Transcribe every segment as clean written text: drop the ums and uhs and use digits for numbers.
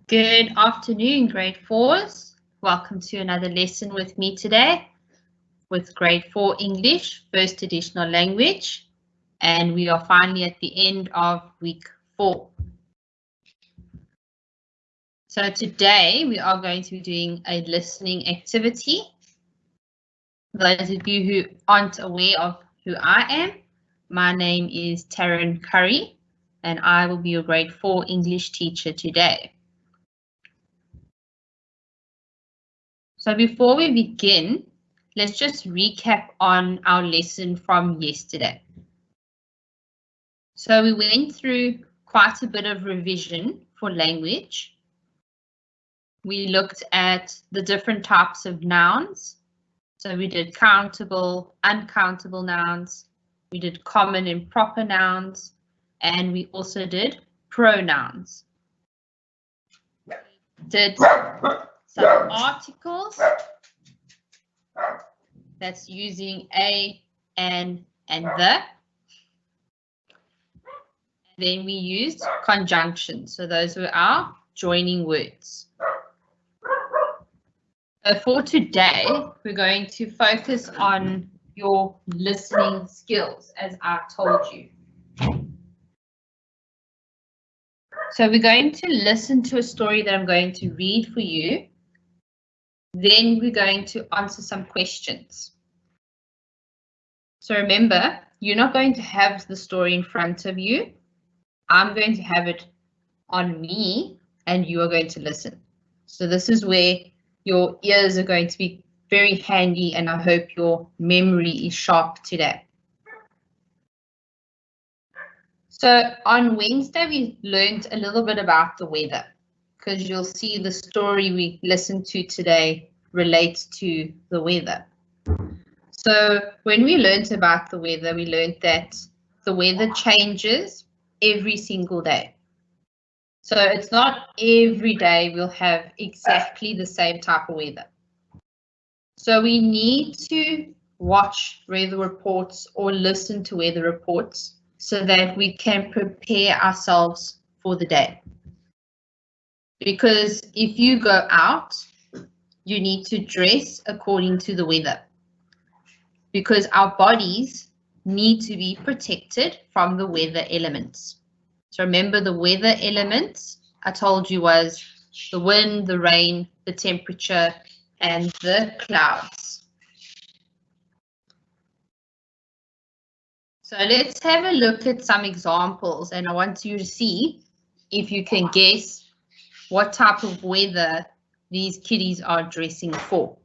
Good afternoon, grade 4s. Welcome to another lesson with me today with grade 4 English, first additional language, and we are finally at the end of week 4. So today we are going to be doing a listening activity. Those of you who aren't aware of who I am, my name is Taryn Curry, and I will be your grade 4 English teacher today. So before we begin, let's just recap on our lesson from yesterday. So we went through quite a bit of revision for language. We looked at the different types of nouns. So we did countable, uncountable nouns. We did common and proper nouns. And we also did pronouns. We did some articles. That's using a, and the. Then we used conjunctions. So those were our joining words. For today, we're going to focus on your listening skills, as I told you. So we're going to listen to a story that I'm going to read for you. Then we're going to answer some questions. So remember, you're not going to have the story in front of you. I'm going to have it on me and you are going to listen. So this is where your ears are going to be very handy, and I hope your memory is sharp today. So on Wednesday, we learned a little bit about the weather, because you'll see the story we listened to today relates to the weather. So when we learned about the weather, we learned that the weather changes every single day. So it's not every day we'll have exactly the same type of weather. So we need to watch weather reports or listen to weather reports so that we can prepare ourselves for the day. Because if you go out, you need to dress according to the weather. Because our bodies need to be protected from the weather elements. So remember, the weather elements I told you was the wind, the rain, the temperature, and the clouds. So let's have a look at some examples, and I want you to see if you can guess what type of weather these kiddies are dressing for.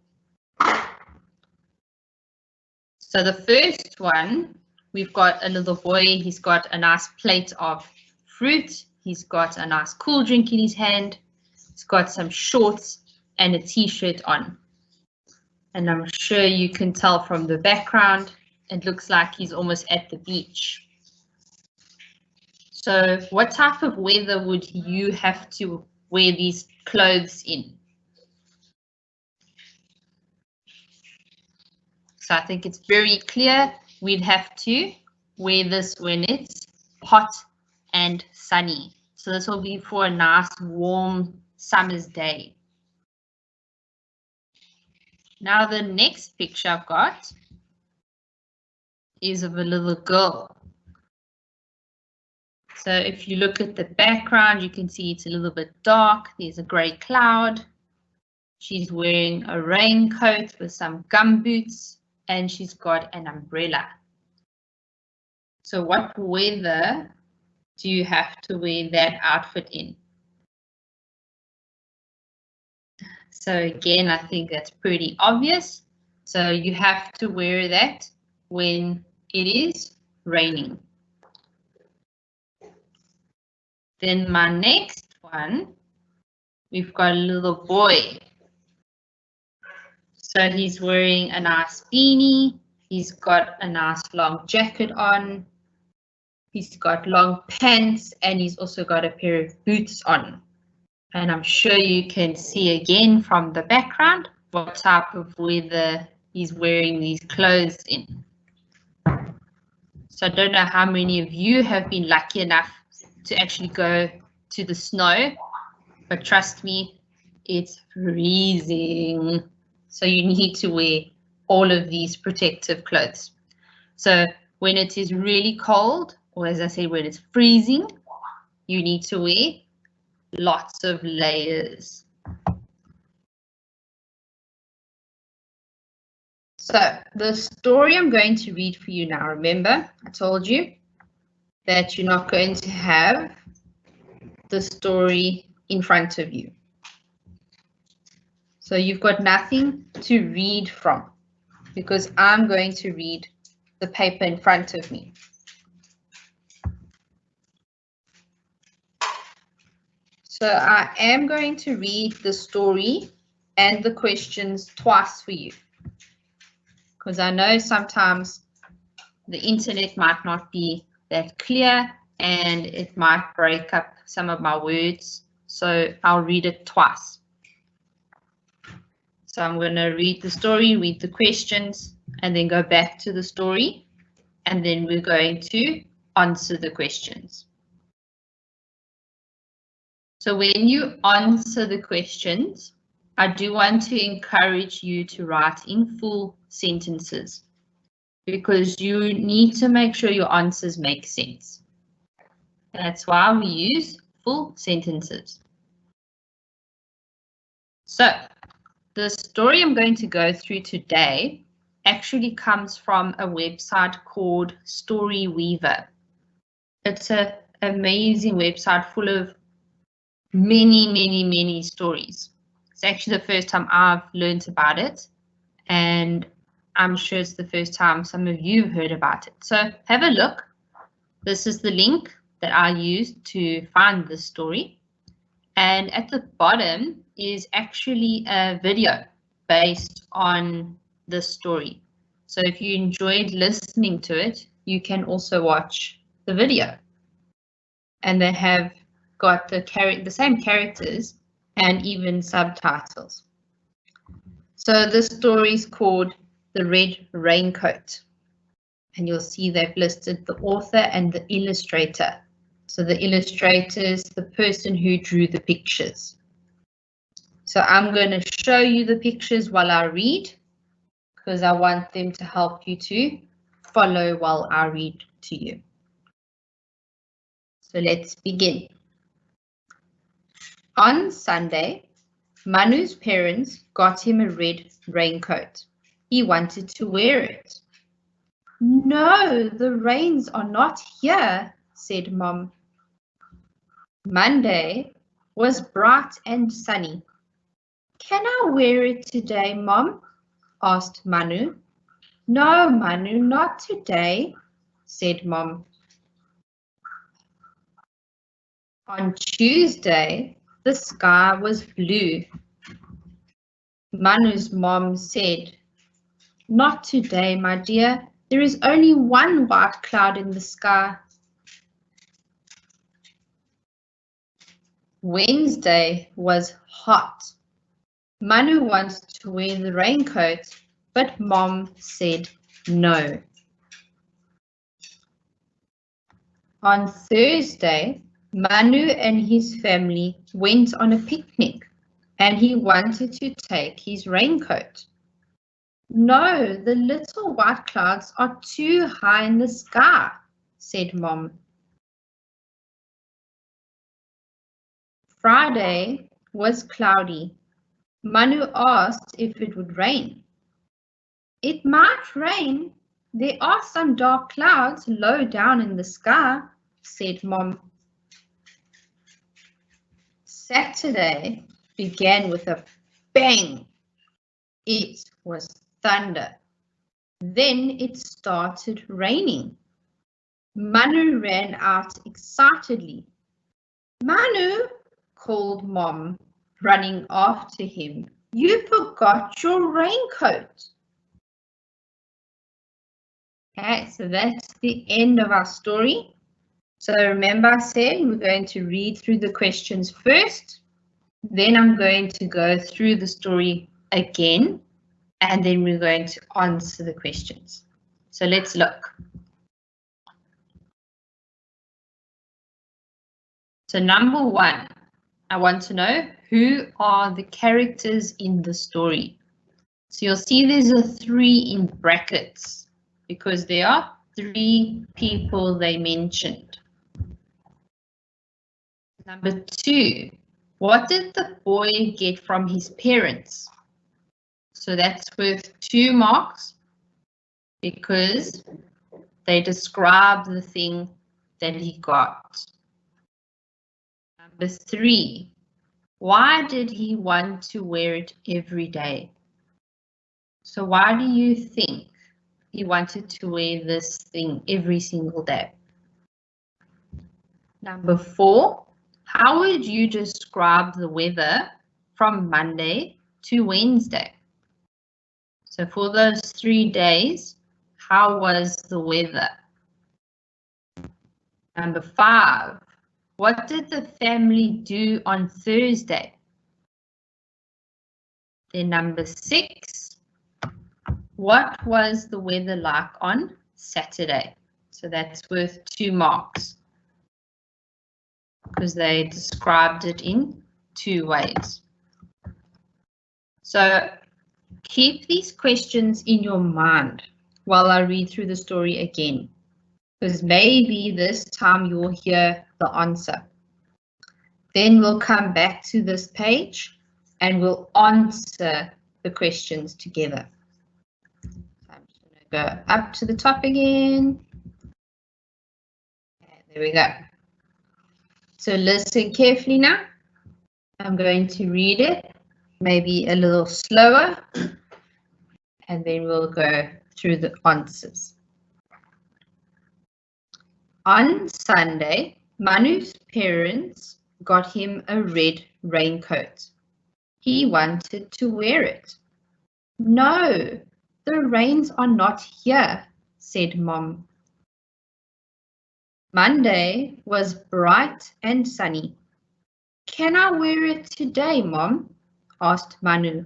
So the first one, we've got a little boy. He's got a nice plate of fruit. He's got a nice cool drink in his hand. He's got some shorts and a t-shirt on. And I'm sure you can tell from the background, it looks like he's almost at the beach. So what type of weather would you have to wear these clothes in? So I think it's very clear we'd have to wear this when it's hot and sunny. So this will be for a nice warm summer's day. Now the next picture I've got is of a little girl. So if you look at the background, you can see it's a little bit dark. There's a grey cloud. She's wearing a raincoat with some gumboots, and she's got an umbrella. So what weather do you have to wear that outfit in? So again, I think that's pretty obvious. So you have to wear that when it is raining. Then my next one, we've got a little boy. So he's wearing a nice beanie. He's got a nice long jacket on. He's got long pants, and he's also got a pair of boots on. And I'm sure you can see again from the background what type of weather he's wearing these clothes in. So I don't know how many of you have been lucky enough to actually go to the snow but trust me, it's freezing. So you need to wear all of these protective clothes. So when it is really cold, or as I say, when it's freezing, you need to wear lots of layers. So the story I'm going to read for you now, remember, I told you that you're not going to have the story in front of you. So you've got nothing to read from because I'm going to read the paper in front of me. So I am going to read the story and the questions twice for you, because I know sometimes the internet might not be that clear and it might break up some of my words. So I'll read it twice. So I'm going to read the story, read the questions, and then go back to the story. And then we're going to answer the questions. So when you answer the questions, I do want to encourage you to write in full sentences, because you need to make sure your answers make sense. That's why we use full sentences. So the story I'm going to go through today actually comes from a website called Storyweaver. It's an amazing website full of many stories. It's actually the first time I've learned about it, and I'm sure it's the first time some of you have heard about it. So have a look. This is the link that I used to find this story. And at the bottom is actually a video based on this story. So if you enjoyed listening to it, you can also watch the video. And they have got the same characters and even subtitles. So this story is called The Red Raincoat. And you'll see they've listed the author and the illustrator. So the illustrator is the person who drew the pictures. So I'm going to show you the pictures while I read, because I want them to help you to follow while I read to you. So let's begin. On Sunday, Manu's parents got him a red raincoat. He wanted to wear it. No, the rains are not here, said Mom. Monday was bright and sunny. Can I wear it today, Mom? Asked Manu. No, Manu, not today, said Mom. On Tuesday, the sky was blue. Manu's mom said, Not today, my dear. There is only one white cloud in the sky. Wednesday was hot. Manu wanted to wear the raincoat, but Mom said no. On Thursday, Manu and his family went on a picnic, and he wanted to take his raincoat. No, the little white clouds are too high in the sky, said Mom. Friday was cloudy. Manu asked if it would rain. It might rain. There are some dark clouds low down in the sky, said Mom. Saturday began with a bang. It was thunder. Then it started raining. Manu ran out excitedly. Manu, called Mom, running after him. You forgot your raincoat. Okay, so that's the end of our story. So remember I said we're going to read through the questions first. Then I'm going to go through the story again, and then we're going to answer the questions. So let's look. So number 1, I want to know who are the characters in the story. So you'll see there's a 3 in brackets because there are 3 people they mentioned. Number 2, what did the boy get from his parents? So that's worth 2 marks because they describe the thing that he got. Number 3, why did he want to wear it every day? So why do you think he wanted to wear this thing every single day? Number 4, how would you describe the weather from Monday to Wednesday? So for those 3 days, how was the weather? Number 5, what did the family do on Thursday? Then number 6, what was the weather like on Saturday? So that's worth 2 marks because they described it in 2 ways. So keep these questions in your mind while I read through the story again, because maybe this time you'll hear the answer. Then we'll come back to this page and we'll answer the questions together. I'm just going to go up to the top again. Okay, there we go. So listen carefully now. I'm going to read it, maybe a little slower, and then we'll go through the answers. On Sunday, Manu's parents got him a red raincoat. He wanted to wear it. No, the rains are not here, said Mom. Monday was bright and sunny. Can I wear it today, Mom? Asked Manu.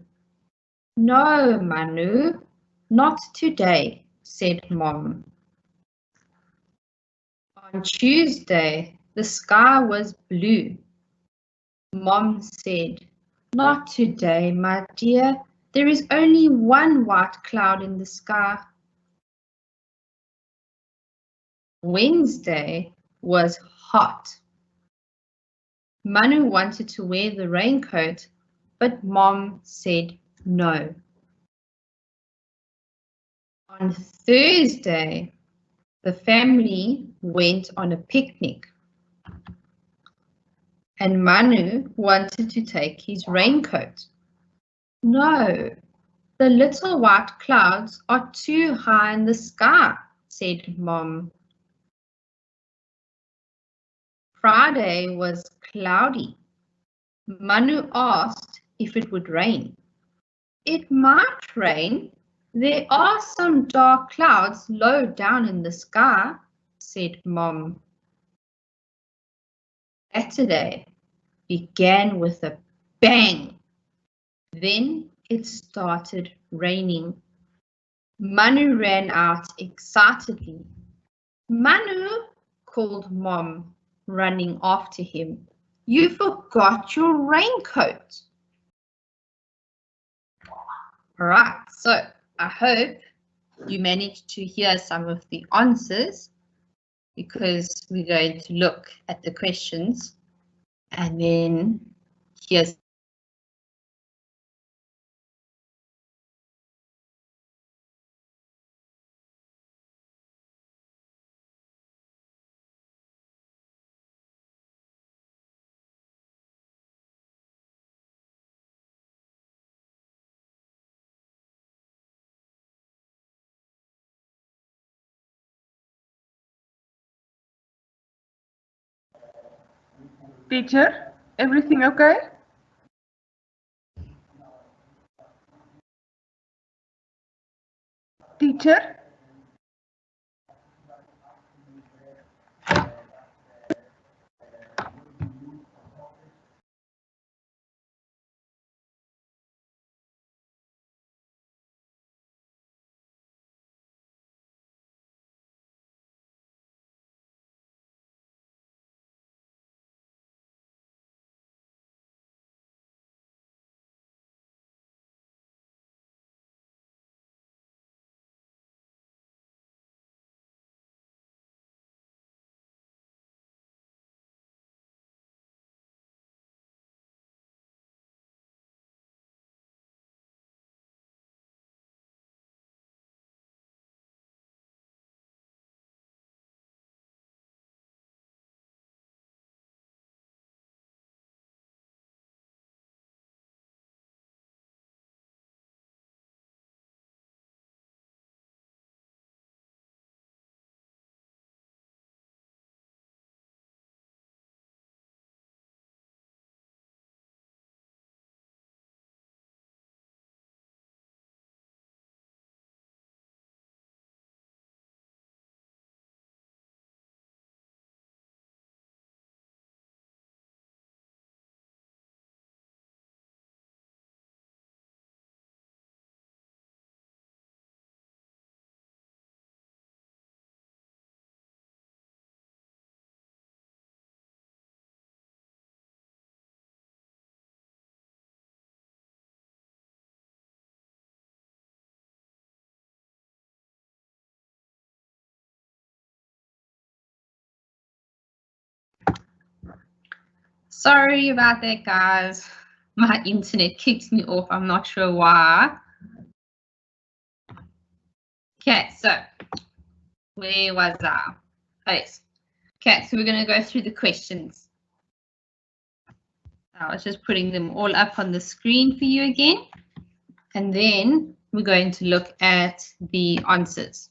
No, Manu, not today, said Mom. On Tuesday, the sky was blue. Mom said, not today, my dear. There is only one white cloud in the sky. Wednesday was hot. Manu wanted to wear the raincoat, but Mom said no. On Thursday, the family went on a picnic, and Manu wanted to take his raincoat. No, the little white clouds are too high in the sky, said Mom. Friday was cloudy. Manu asked if it would rain. It might rain. There are some dark clouds low down in the sky, said Mom. Saturday began with a bang. Then it started raining. Manu ran out excitedly. Manu, called Mom, running after him. You forgot your raincoat. All right, so I hope you managed to hear some of the answers because we're going to look at the questions and then here's Teacher, everything okay? Teacher? Sorry about that, guys. My internet kicks me off. I'm not sure why. Okay, so where was I? Okay, so we're going to go through the questions. I was just putting them all up on the screen for you again. And then we're going to look at the answers.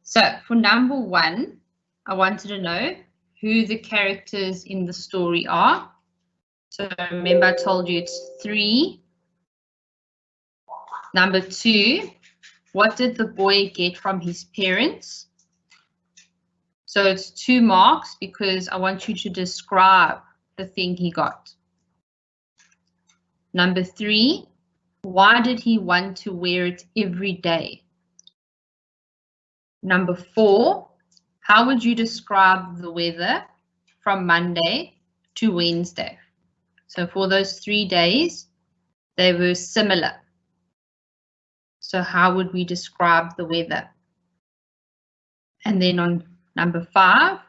So for number 1, I wanted to know who the characters in the story are. So remember I told you it's 3. Number 2, what did the boy get from his parents? So it's 2 marks because I want you to describe the thing he got. Number 3, why did he want to wear it every day? Number 4, how would you describe the weather from Monday to Wednesday? So for those 3 days, they were similar. So how would we describe the weather? And then on number 5,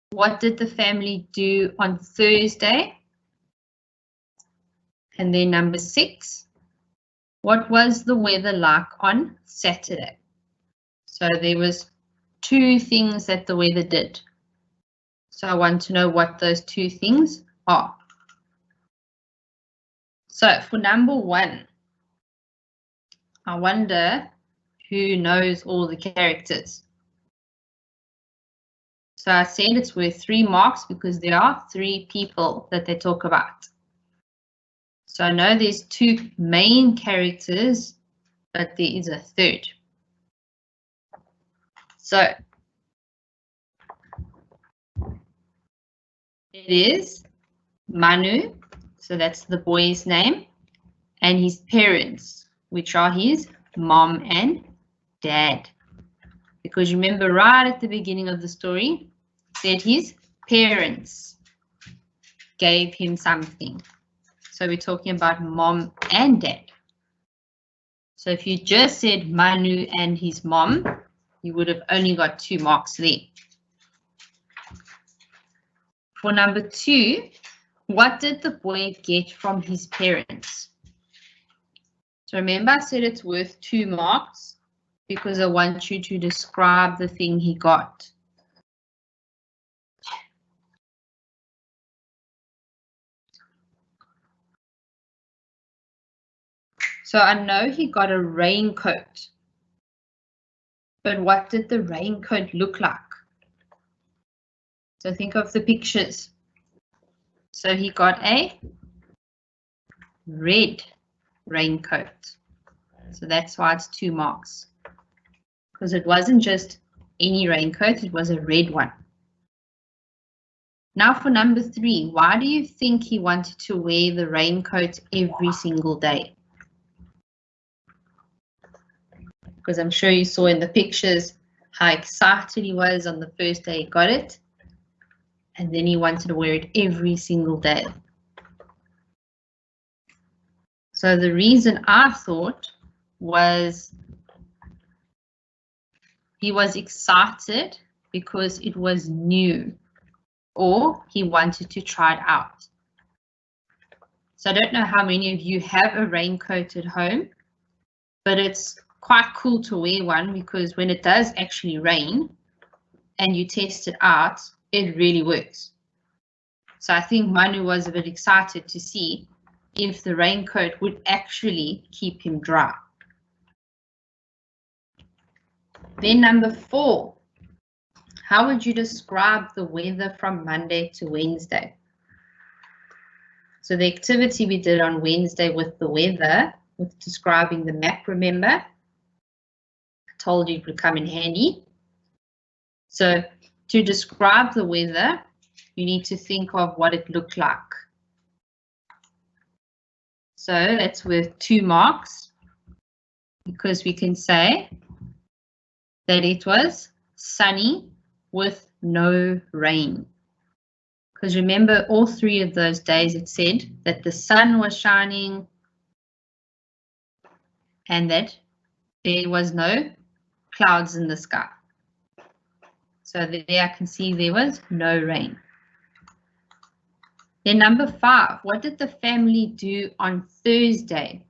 what did the family do on Thursday? And then number 6, what was the weather like on Saturday? So there was 2 things that the weather did. So I want to know what those 2 things are. So for number 1, I wonder who knows all the characters. So I said it's worth 3 marks because there are 3 people that they talk about. So I know there's 2 main characters, but there is a 3rd. So it is Manu, so that's the boy's name, and his parents, which are his mom and dad. Because remember right at the beginning of the story, said his parents gave him something. So we're talking about mom and dad. So if you just said Manu and his mom, you would have only got 2 marks there. For number 2, what did the boy get from his parents? So remember I said it's worth 2 marks because I want you to describe the thing he got. So I know he got a raincoat, but what did the raincoat look like? So think of the pictures. So he got a red raincoat. So that's why it's 2 marks. Because it wasn't just any raincoat, it was a red one. Now for number 3, why do you think he wanted to wear the raincoat every single day? Because I'm sure you saw in the pictures how excited he was on the first day he got it. And then he wanted to wear it every single day. So the reason I thought was he was excited because it was new, or he wanted to try it out. So I don't know how many of you have a raincoat at home, but it's quite cool to wear one because when it does actually rain and you test it out, it really works. So I think Manu was a bit excited to see if the raincoat would actually keep him dry. Then number 4, how would you describe the weather from Monday to Wednesday? So the activity we did on Wednesday with the weather, with describing the map, remember? I told you it would come in handy. So to describe the weather, you need to think of what it looked like. So that's worth 2 marks because we can say that it was sunny with no rain. Because remember, all 3 of those days it said that the sun was shining and that there was no clouds in the sky. So there I can see there was no rain. Then number 5, what did the family do on Thursday?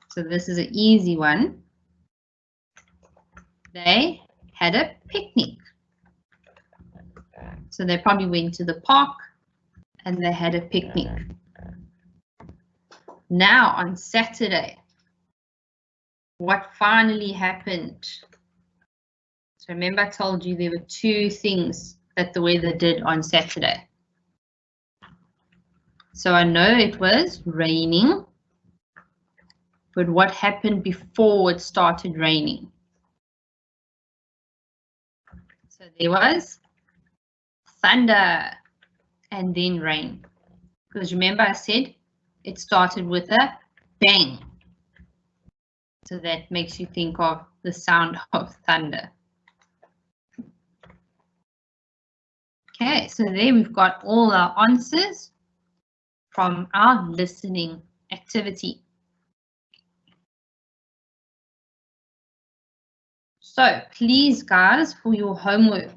So this is an easy one. They had a picnic. So they probably went to the park and they had a picnic. Now on Saturday, what finally happened? So remember I told you there were 2 things that the weather did on Saturday. So I know it was raining, but what happened before it started raining? So there was thunder and then rain. Because remember I said it started with a bang. So that makes you think of the sound of thunder. Okay, so there we've got all our answers from our listening activity. So please guys, for your homework,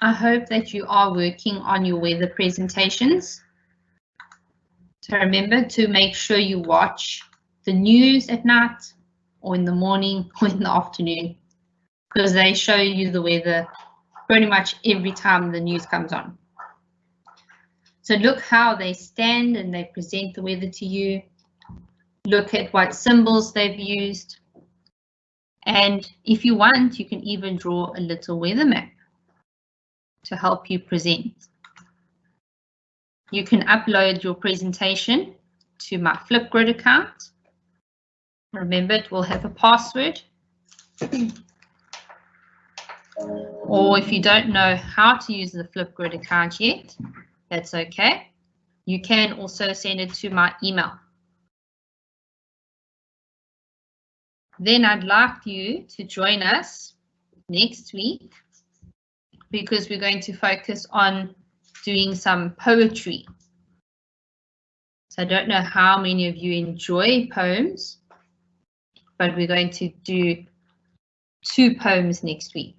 I hope that you are working on your weather presentations. So remember to make sure you watch the news at night or in the morning or in the afternoon, because they show you the weather pretty much every time the news comes on. So look how they stand and they present the weather to you. Look at what symbols they've used. And if you want, you can even draw a little weather map to help you present. You can upload your presentation to my Flipgrid account. Remember, it will have a password. Or if you don't know how to use the Flipgrid account yet, that's okay. You can also send it to my email. Then I'd like you to join us next week because we're going to focus on doing some poetry. So I don't know how many of you enjoy poems, but we're going to do 2 poems next week.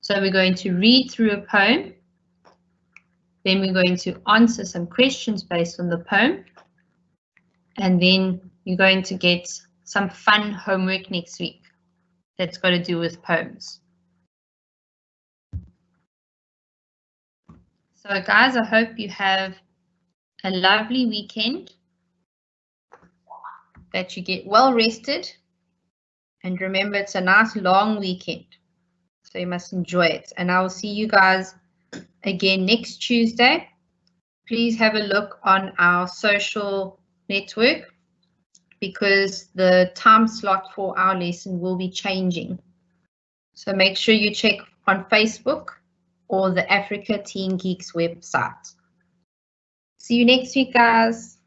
So we're going to read through a poem, then we're going to answer some questions based on the poem, and then you're going to get some fun homework next week that's got to do with poems. So guys, I hope you have a lovely weekend, that you get well rested, and remember it's a nice long weekend, so you must enjoy it. And I will see you guys again next Tuesday. Please have a look on our social network because the time slot for our lesson will be changing. So make sure you check on Facebook or the Africa Teen Geeks website. See you next week, guys.